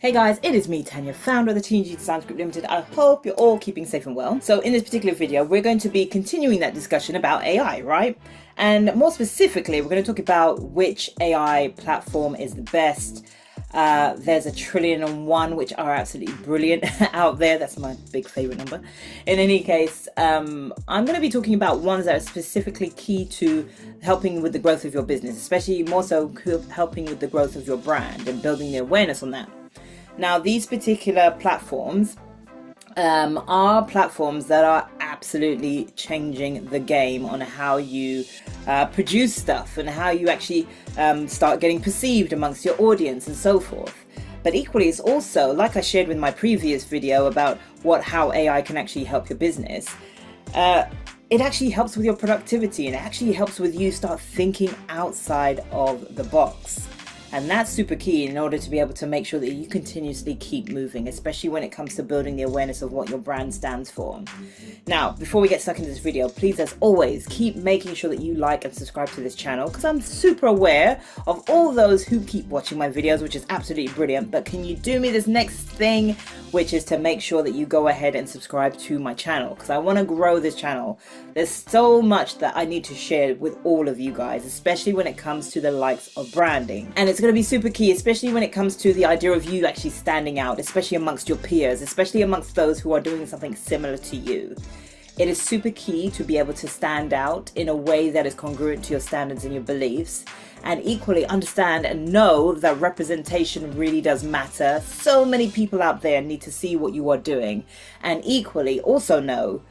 Hey guys, it is me, Tanya, founder of the TNG Design Group Limited. I hope you're all keeping safe and well. So in this particular video, we're going to be continuing that discussion about AI, right? And more specifically, we're going to talk about which AI platform is the best. There's 1,000,000,001 which are absolutely brilliant out there. That's my big favorite number. In any case, I'm going to be talking about ones that are specifically key to helping with the growth of your business, especially more so helping with the growth of your brand and building the awareness on that. Now, these particular platforms are platforms that are absolutely changing the game on how you produce stuff and how you actually start getting perceived amongst your audience and so forth. But equally, it's also, like I shared with my previous video about how AI can actually help your business, it actually helps with your productivity and it actually helps with you start thinking outside of the box. And that's super key in order to be able to make sure that you continuously keep moving, especially when it comes to building the awareness of what your brand stands for. Now, before we get stuck into this video, please, as always, keep making sure that you like and subscribe to this channel, because I'm super aware of all those who keep watching my videos, which is absolutely brilliant. But can you do me this next thing, which is to make sure that you go ahead and subscribe to my channel, because I want to grow this channel. There's so much that I need to share with all of you guys, especially when it comes to the likes of branding. And it's going to be super key, especially when it comes to the idea of you actually standing out, especially amongst your peers, especially amongst those who are doing something similar to you. It is super key to be able to stand out in a way that is congruent to your standards and your beliefs, and equally understand and know that representation really does matter. So many people out there need to see what you are doing, and equally also know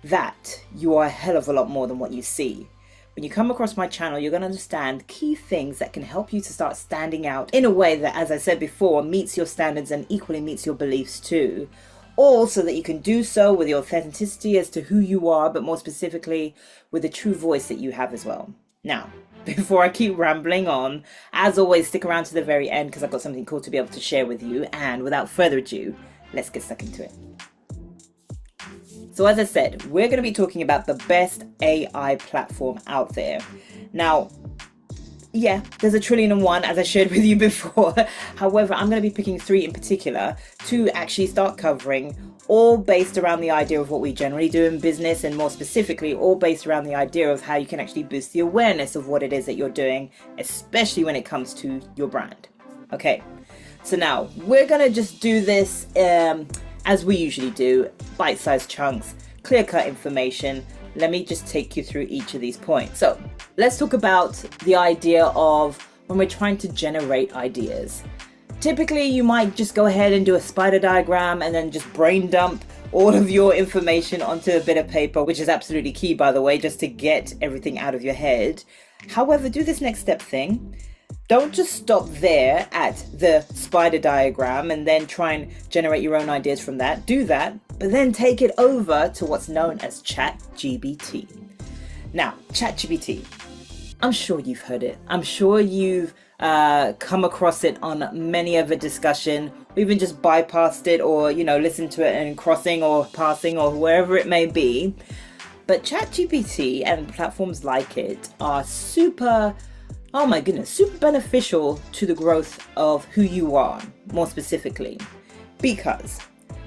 that you are a hell of a lot more than what you see. When you come across my channel, you're going to understand key things that can help you to start standing out in a way that, as I said before, meets your standards and equally meets your beliefs too. All so that you can do so with your authenticity as to who you are, but more specifically with the true voice that you have as well. Now, before I keep rambling on, as always, stick around to the very end because I've got something cool to be able to share with you. And without further ado, let's get stuck into it. So as I said, we're going to be talking about the best AI platform out there. Now, yeah, there's 1,000,000,001, as I shared with you before. However, I'm going to be picking 3 in particular to actually start covering, all based around the idea of what we generally do in business, and more specifically, all based around the idea of how you can actually boost the awareness of what it is that you're doing, especially when it comes to your brand. Okay, so now we're going to just do this as we usually do, bite-sized chunks, clear-cut information. Let me just take you through each of these points. So let's talk about the idea of when we're trying to generate ideas. Typically, you might just go ahead and do a spider diagram and then just brain dump all of your information onto a bit of paper, which is absolutely key, by the way, just to get everything out of your head. However, do this next step thing. Don't just stop there at the spider diagram and then try and generate your own ideas from that. Do that, but then take it over to what's known as ChatGPT. Now, ChatGPT, I'm sure you've heard it. I'm sure you've come across it on many of a discussion, or even just bypassed it, or, listened to it in crossing or passing or wherever it may be. But ChatGPT and platforms like it are super beneficial to the growth of who you are, more specifically, because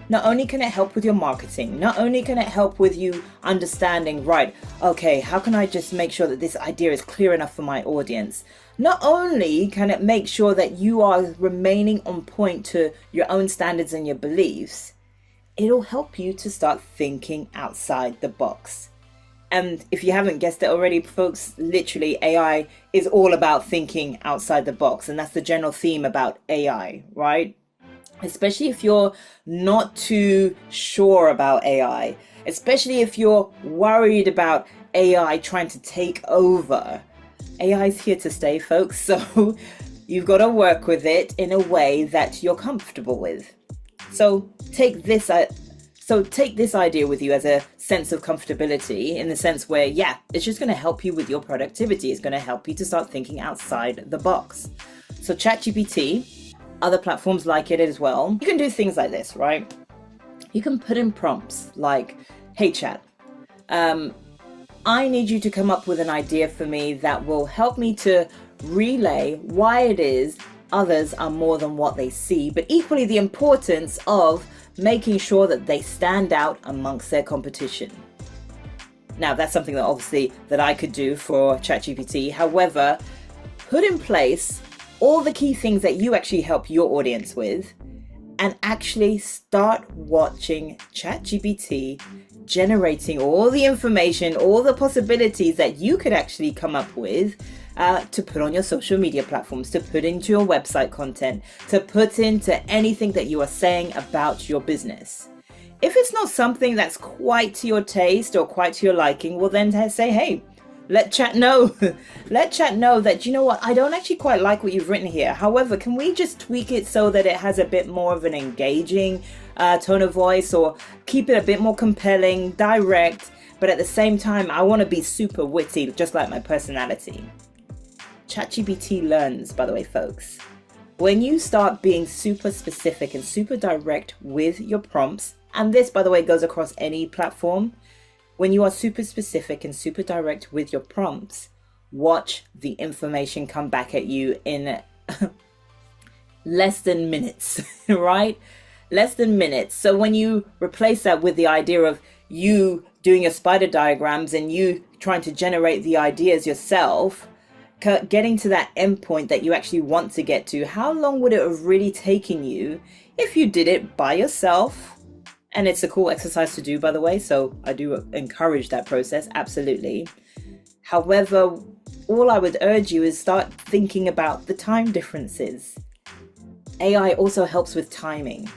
not only can it help with your marketing, not only can it help with you understanding, right, okay, how can I just make sure that this idea is clear enough for my audience? Not only can it make sure that you are remaining on point to your own standards and your beliefs, it'll help you to start thinking outside the box. And if you haven't guessed it already, folks, literally AI is all about thinking outside the box. And that's the general theme about AI, right? Especially if you're not too sure about AI, especially if you're worried about AI trying to take over. AI is here to stay, folks. So you've got to work with it in a way that you're comfortable with. So take this idea with you as a sense of comfortability, in the sense where, it's just going to help you with your productivity. It's going to help you to start thinking outside the box. So ChatGPT, other platforms like it as well, you can do things like this, right? You can put in prompts like, hey chat, I need you to come up with an idea for me that will help me to relay why it is others are more than what they see, but equally the importance of making sure that they stand out amongst their competition. Now, that's something that obviously that I could do for ChatGPT. However, put in place all the key things that you actually help your audience with, and actually start watching ChatGPT generating all the information, all the possibilities that you could actually come up with to put on your social media platforms, to put into your website content, to put into anything that you are saying about your business. If it's not something that's quite to your taste or quite to your liking, well then say, hey, let chat know. Let chat know that, you know what, I don't actually quite like what you've written here. However, can we just tweak it so that it has a bit more of an engaging tone of voice, or keep it a bit more compelling, direct, but at the same time, I want to be super witty, just like my personality. ChatGPT learns, by the way, folks. When you start being super specific and super direct with your prompts, and this, by the way, goes across any platform, when you are super specific and super direct with your prompts, watch the information come back at you in less than minutes, right? Less than minutes. So when you replace that with the idea of you doing your spider diagrams and you trying to generate the ideas yourself, getting to that endpoint that you actually want to get to, how long would it have really taken you if you did it by yourself? And it's a cool exercise to do, by the way, so I do encourage that process, absolutely. However, all I would urge you is start thinking about the time differences. AI also helps with timing.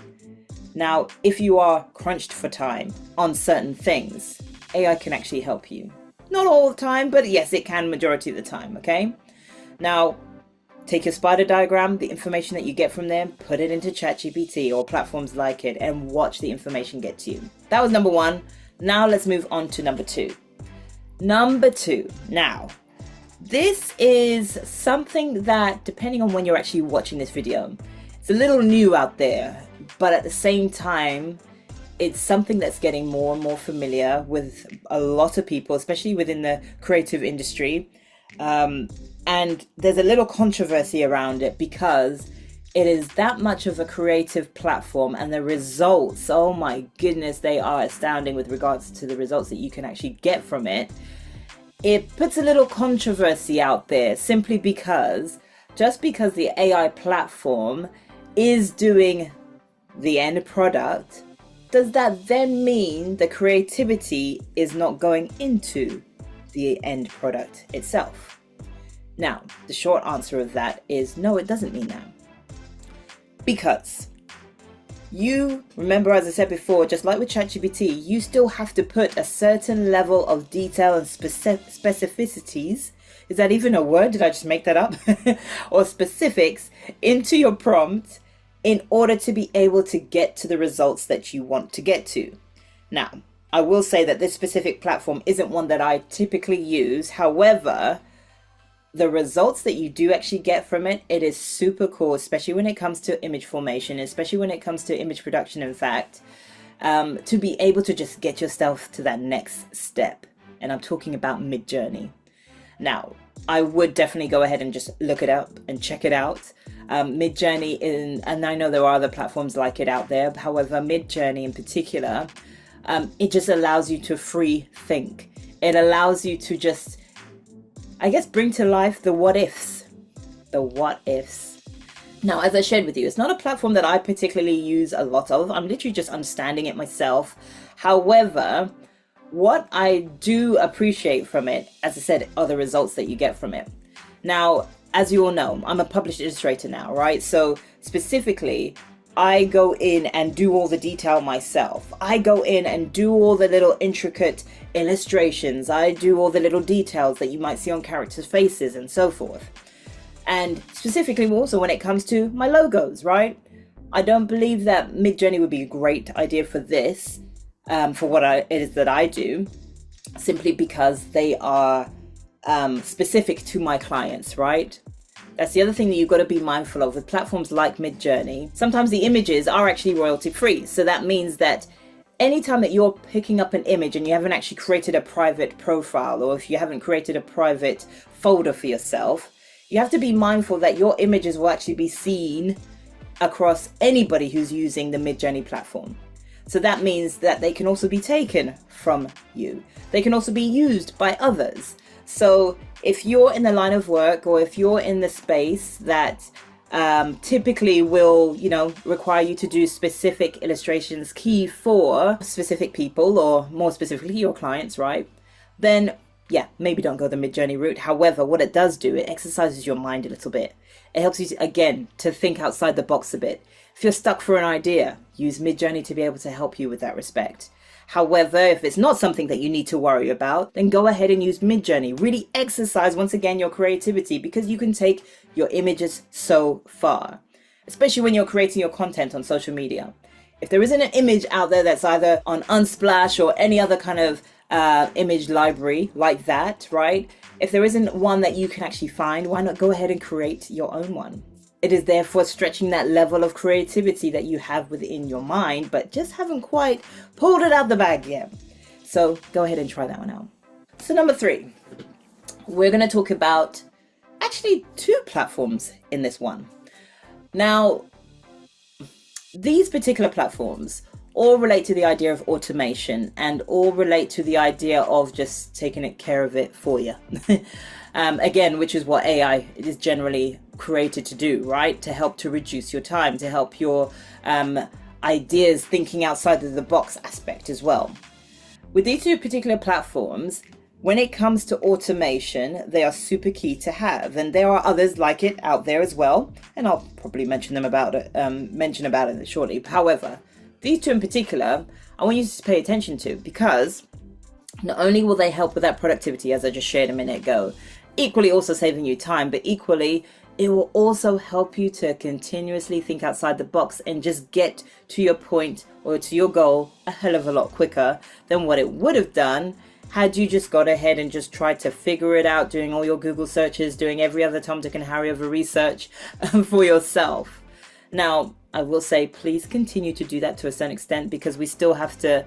Now, if you are crunched for time on certain things, AI can actually help you. Not all the time, but yes, it can majority of the time, okay? Now, take your spider diagram, the information that you get from there, put it into ChatGPT or platforms like it, and watch the information get to you. That was number one. Now let's move on to number two. Number two. Now, this is something that, depending on when you're actually watching this video, it's a little new out there, but at the same time, it's something that's getting more and more familiar with a lot of people, especially within the creative industry. And there's a little controversy around it because it is that much of a creative platform, and the results, oh my goodness, they are astounding with regards to the results that you can actually get from it. It puts a little controversy out there simply because just because the AI platform is doing the end product, does that then mean the creativity is not going into the end product itself? Now, the short answer of that is no, it doesn't mean that. Because you remember, as I said before, just like with ChatGPT, you still have to put a certain level of detail and specificities. Is that even a word? Did I just make that up? Or specifics into your prompt in order to be able to get to the results that you want to get to. Now, I will say that this specific platform isn't one that I typically use. However, the results that you do actually get from it, it is super cool, especially when it comes to image formation, especially when it comes to image production, in fact, to be able to just get yourself to that next step. And I'm talking about Midjourney. Now, I would definitely go ahead and just look it up and check it out. Midjourney, and I know there are other platforms like it out there. However, Midjourney in particular, it just allows you to free think. It allows you to just, I guess, bring to life the what ifs. The what ifs. Now, as I shared with you, it's not a platform that I particularly use a lot of. I'm literally just understanding it myself. However, what I do appreciate from it, as I said, are the results that you get from it. Now, as you all know, I'm a published illustrator now, right? So specifically, I go in and do all the detail myself. I go in and do all the little intricate illustrations. I do all the little details that you might see on characters' faces and so forth. And specifically also when it comes to my logos, right? I don't believe that Midjourney would be a great idea for this, for what it is that I do, simply because they are specific to my clients, right? That's the other thing that you've got to be mindful of with platforms like Midjourney. Sometimes the images are actually royalty free. So that means that anytime that you're picking up an image and you haven't actually created a private profile, or if you haven't created a private folder for yourself, you have to be mindful that your images will actually be seen across anybody who's using the Midjourney platform. So that means that they can also be taken from you. They can also be used by others. So if you're in the line of work, or if you're in the space that typically will, require you to do specific illustrations key for specific people, or more specifically your clients, right? Then yeah, maybe don't go the Midjourney route. However, what it does do, it exercises your mind a little bit. It helps you to think outside the box a bit. If you're stuck for an idea, use Midjourney to be able to help you with that respect. However, if it's not something that you need to worry about, then go ahead and use Midjourney. Really exercise, once again, your creativity, because you can take your images so far, especially when you're creating your content on social media. If there isn't an image out there that's either on Unsplash or any other kind of image library like that, right? If there isn't one that you can actually find, why not go ahead and create your own one? It is therefore stretching that level of creativity that you have within your mind, but just haven't quite pulled it out the bag yet. So go ahead and try that one out. So number 3, we're going to talk about actually 2 platforms in this one. Now, these particular platforms all relate to the idea of automation, and all relate to the idea of just taking care of it for you. Again, which is what AI is generally created to do, right? To help to reduce your time, to help your ideas thinking outside of the box aspect as well. With these 2 particular platforms, when it comes to automation, they are super key to have, and there are others like it out there as well, and I'll probably mention about it shortly. However, these 2 in particular, I want you to pay attention to, because not only will they help with that productivity, as I just shared a minute ago, equally also saving you time, but equally it will also help you to continuously think outside the box and just get to your point or to your goal a hell of a lot quicker than what it would have done had you just got ahead and just tried to figure it out, doing all your Google searches, doing every other Tom, Dick and Harry of a research for yourself. Now, I will say, please continue to do that to a certain extent, because we still have to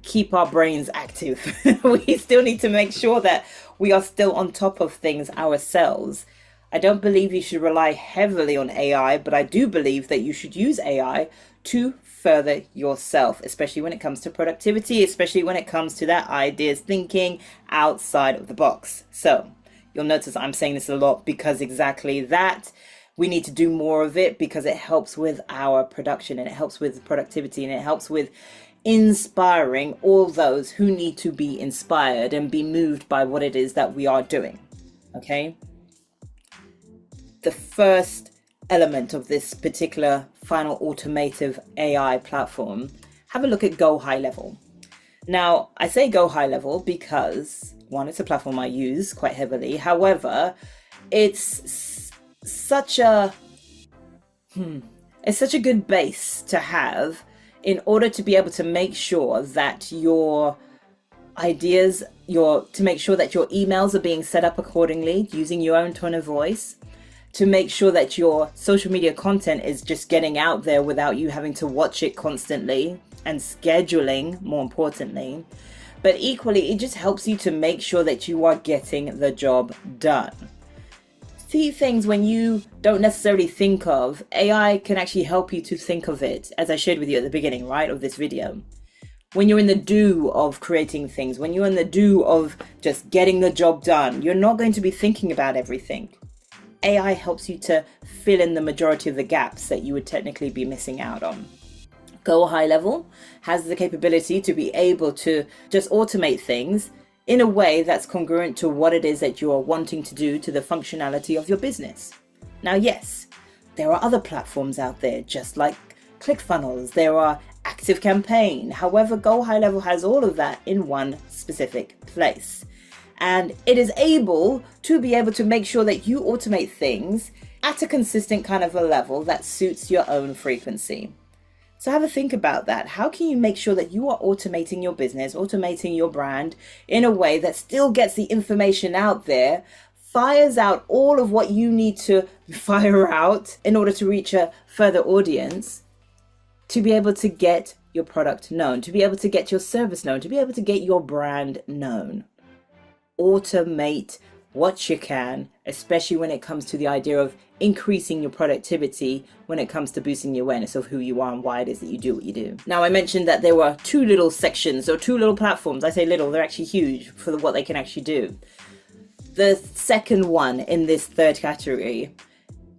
keep our brains active. We still need to make sure that we are still on top of things ourselves. I don't believe you should rely heavily on AI, but I do believe that you should use AI to further yourself, especially when it comes to productivity, especially when it comes to that ideas thinking outside of the box. So you'll notice I'm saying this a lot, because exactly that. We need to do more of it, because it helps with our production, and it helps with productivity, and it helps with inspiring all those who need to be inspired and be moved by what it is that we are doing. Okay? The first element of this particular final automative AI platform, have a look at Go High Level. Now, I say Go High Level because, one, it's a platform I use quite heavily. However, it's such a good base to have in order to be able to make sure that your ideas, to make sure that your emails are being set up accordingly using your own tone of voice, to make sure that your social media content is just getting out there without you having to watch it constantly, and scheduling, more importantly. But equally, it just helps you to make sure that you are getting the job done. See things when you don't necessarily think of, AI can actually help you to think of it, as I shared with you at the beginning, right, of this video. When you're in the do of creating things, when you're in the do of just getting the job done, you're not going to be thinking about everything. AI helps you to fill in the majority of the gaps that you would technically be missing out on. Go High Level has the capability to be able to just automate things in a way that's congruent to what it is that you are wanting to do to the functionality of your business. Now, yes, there are other platforms out there, just like ClickFunnels, there are ActiveCampaign. However, Go High Level has all of that in one specific place. And it is able to make sure that you automate things at a consistent kind of a level that suits your own frequency. So have a think about that. How can you make sure that you are automating your business, automating your brand in a way that still gets the information out there, fires out all of what you need to fire out in order to reach a further audience, to be able to get your product known, to be able to get your service known, to be able to get your brand known? Automate what you can, especially when it comes to the idea of increasing your productivity when it comes to boosting the awareness of who you are and why it is that you do what you do. Now, I mentioned that there were two little sections or two little platforms. I say little, they're actually huge for what they can actually do. The second one in this third category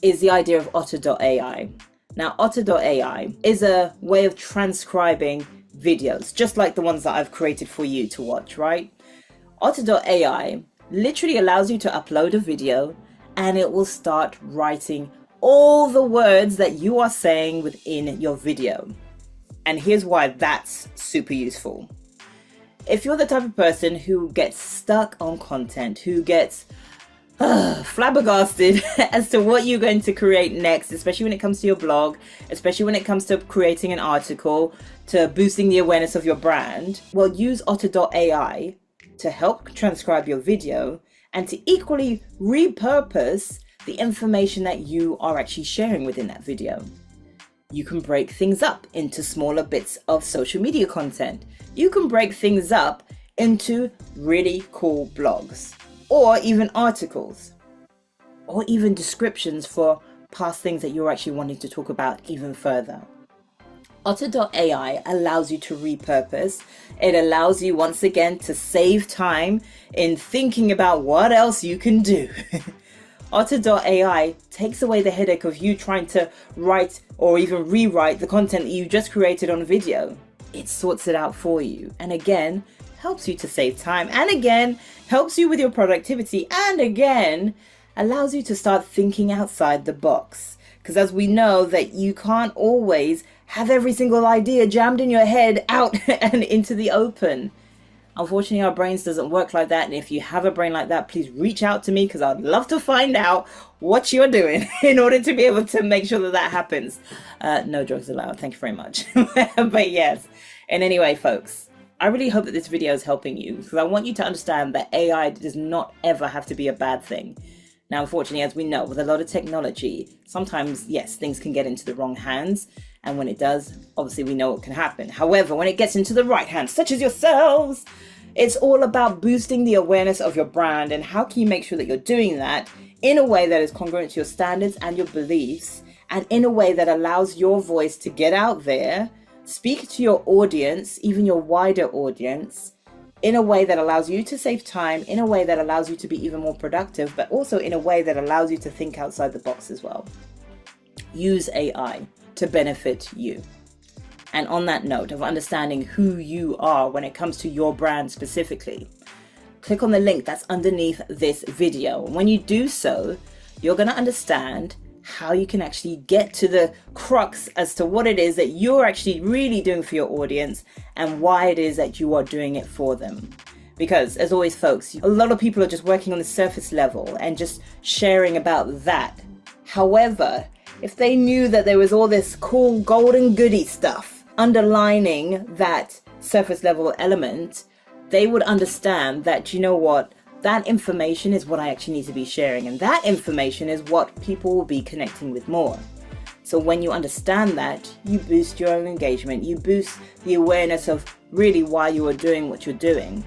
is the idea of otter.ai. Now, otter.ai is a way of transcribing videos, just like the ones that I've created for you to watch, right? Otter.ai literally allows you to upload a video and it will start writing all the words that you are saying within your video. And here's why that's super useful. If you're the type of person who gets stuck on content, who gets flabbergasted as to what you're going to create next, especially when it comes to your blog, especially when it comes to creating an article, to boosting the awareness of your brand, well, use otter.ai to help transcribe your video and to equally repurpose the information that you are actually sharing within that video. You can break things up into smaller bits of social media content. You can break things up into really cool blogs, or even articles, or even descriptions for past things that you're actually wanting to talk about even further. Otter.ai allows you to repurpose. It allows you, once again, to save time in thinking about what else you can do. Otter.ai takes away the headache of you trying to write or even rewrite the content that you just created on video. It sorts it out for you, and again, helps you to save time, and again, helps you with your productivity, and again, allows you to start thinking outside the box. Because as we know that you can't always have every single idea jammed in your head out and into the open. Unfortunately, our brains doesn't work like that. And if you have a brain like that, please reach out to me, because I'd love to find out what you're doing in order to be able to make sure that that happens. No drugs allowed. Thank you very much. But yes, and anyway, folks, I really hope that this video is helping you, because I want you to understand that AI does not ever have to be a bad thing. Now, unfortunately, as we know, with a lot of technology, sometimes, yes, things can get into the wrong hands. And when it does, obviously, we know what can happen. However, when it gets into the right hands, such as yourselves, it's all about boosting the awareness of your brand. And how can you make sure that you're doing that in a way that is congruent to your standards and your beliefs, and in a way that allows your voice to get out there, speak to your audience, even your wider audience, in a way that allows you to save time, in a way that allows you to be even more productive, but also in a way that allows you to think outside the box as well. Use AI to benefit you. And on that note of understanding who you are when it comes to your brand specifically, click on the link that's underneath this video. And when you do so, you're going to understand how you can actually get to the crux as to what it is that you're actually really doing for your audience and why it is that you are doing it for them. Because as always, folks, a lot of people are just working on the surface level and just sharing about that. However, if they knew that there was all this cool golden goody stuff underlining that surface level element, they would understand that, you know what, that information is what I actually need to be sharing, and that information is what people will be connecting with more. So when you understand that, you boost your own engagement, you boost the awareness of really why you are doing what you're doing.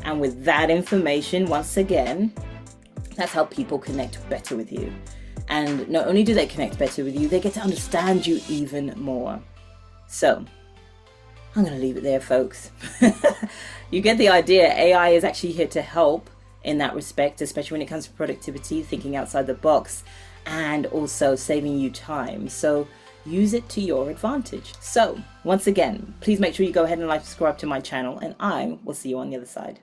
And with that information, once again, that's how people connect better with you. And not only do they connect better with you, they get to understand you even more. So I'm going to leave it there, folks. You get the idea. AI is actually here to help in that respect, especially when it comes to productivity, thinking outside the box, and also saving you time. So use it to your advantage. So once again, please make sure you go ahead and like, subscribe to my channel, and I will see you on the other side.